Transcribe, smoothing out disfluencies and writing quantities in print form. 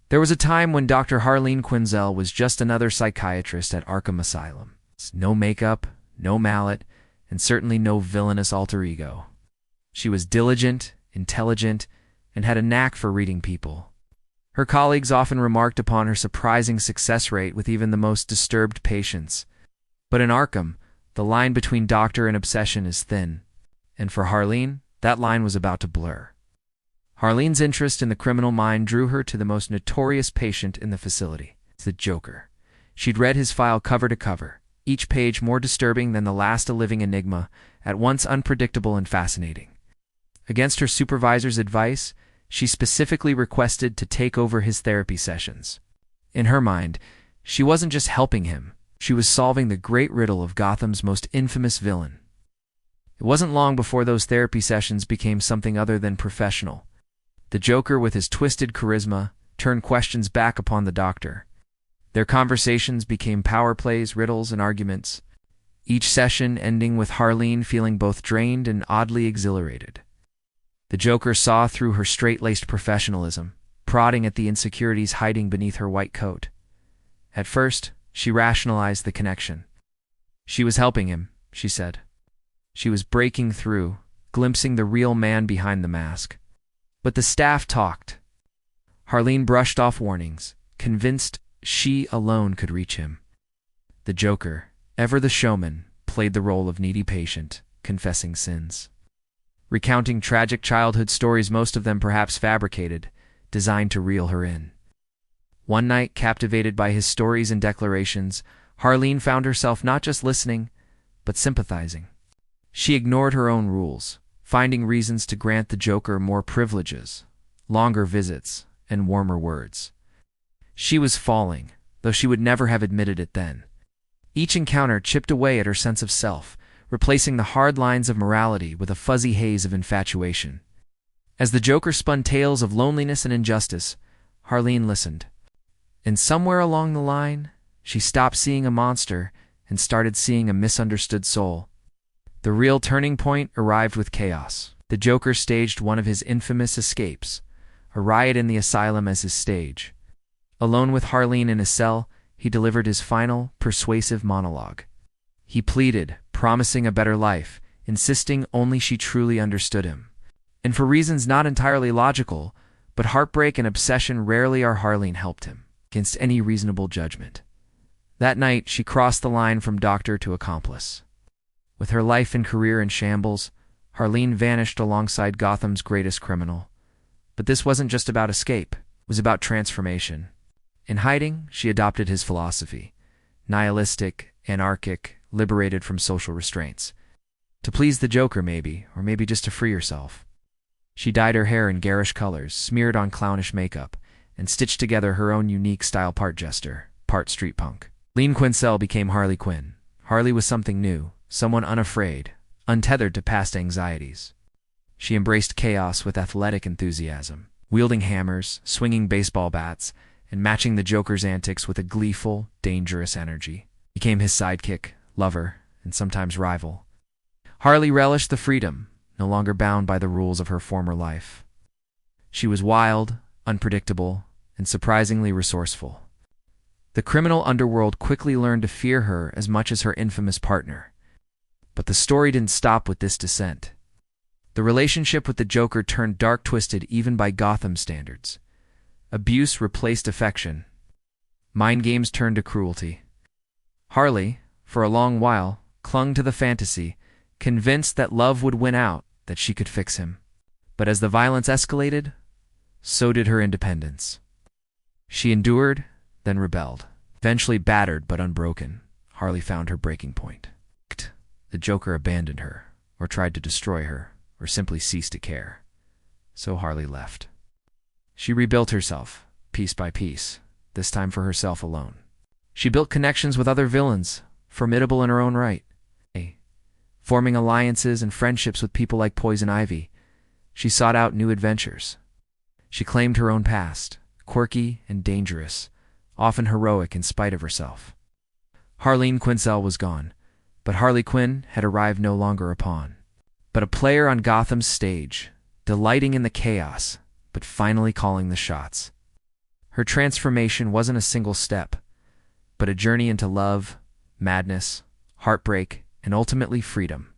There was a time when Dr. Harleen Quinzel was just another psychiatrist at Arkham Asylum. No makeup, no mallet, and certainly no villainous alter ego. She was diligent, intelligent, and had a knack for reading people. Her colleagues often remarked upon her surprising success rate with even the most disturbed patients. But in Arkham, the line between doctor and obsession is thin, and for Harleen, that line was about to blur. Harleen's interest in the criminal mind drew her to the most notorious patient in the facility, the Joker. She'd read his file cover to cover, each page more disturbing than the last a living enigma, at once unpredictable and fascinating. Against her supervisor's advice, she specifically requested to take over his therapy sessions. In her mind, she wasn't just helping him, she was solving the great riddle of Gotham's most infamous villain. It wasn't long before those therapy sessions became something other than professional. The Joker, with his twisted charisma, turned questions back upon the doctor. Their conversations became power plays, riddles, and arguments, each session ending with Harleen feeling both drained and oddly exhilarated. The Joker saw through her straight-laced professionalism, prodding at the insecurities hiding beneath her white coat. At first, she rationalized the connection. She was helping him, she said. She was breaking through, glimpsing the real man behind the mask. But the staff talked. Harleen brushed off warnings, convinced she alone could reach him. The Joker, ever the showman, played the role of needy patient, confessing sins. Recounting tragic childhood stories, most of them perhaps fabricated, designed to reel her in. One night, captivated by his stories and declarations, Harleen found herself not just listening, but sympathizing. She ignored her own rules, finding reasons to grant the Joker more privileges, longer visits, and warmer words. She was falling, though she would never have admitted it then. Each encounter chipped away at her sense of self, replacing the hard lines of morality with a fuzzy haze of infatuation. As the Joker spun tales of loneliness and injustice, Harleen listened. And somewhere along the line, she stopped seeing a monster and started seeing a misunderstood soul. The real turning point arrived with chaos. The Joker staged one of his infamous escapes, a riot in the asylum as his stage. Alone with Harleen in his cell, he delivered his final, persuasive monologue. He pleaded, promising a better life, insisting only she truly understood him. And for reasons not entirely logical, but heartbreak and obsession rarely are, Harleen helped him, against any reasonable judgment. That night, she crossed the line from doctor to accomplice. With her life and career in shambles, Harleen vanished alongside Gotham's greatest criminal. But this wasn't just about escape, it was about transformation. In hiding, she adopted his philosophy, nihilistic, anarchic, liberated from social restraints. To please the Joker maybe, or maybe just to free herself. She dyed her hair in garish colors, smeared on clownish makeup, and stitched together her own unique style, part jester, part street punk. Harleen Quinzel became Harley Quinn. Harley was something new, someone unafraid, untethered to past anxieties. She embraced chaos with athletic enthusiasm, wielding hammers, swinging baseball bats, and matching the Joker's antics with a gleeful, dangerous energy. Became his sidekick, lover, and sometimes rival. Harley relished the freedom, no longer bound by the rules of her former life. She was wild, unpredictable, and surprisingly resourceful. The criminal underworld quickly learned to fear her as much as her infamous partner. But the story didn't stop with this descent. The relationship with the Joker turned dark, twisted even by Gotham standards. Abuse replaced affection. Mind games turned to cruelty. Harley, for a long while, clung to the fantasy, convinced that love would win out, that she could fix him. But as the violence escalated, so did her independence. She endured, then rebelled. Eventually battered but unbroken, Harley found her breaking point. The Joker abandoned her, or tried to destroy her, or simply ceased to care. So Harley left. She rebuilt herself, piece by piece, this time for herself alone. She built connections with other villains, formidable in her own right, forming alliances and friendships with people like Poison Ivy. She sought out new adventures. She claimed her own past, quirky and dangerous, often heroic in spite of herself. Harleen Quinzel was gone, but Harley Quinn had arrived no longer a pawn, but a player on Gotham's stage, delighting in the chaos, but finally calling the shots. Her transformation wasn't a single step, but a journey into love, madness, heartbreak, and ultimately freedom.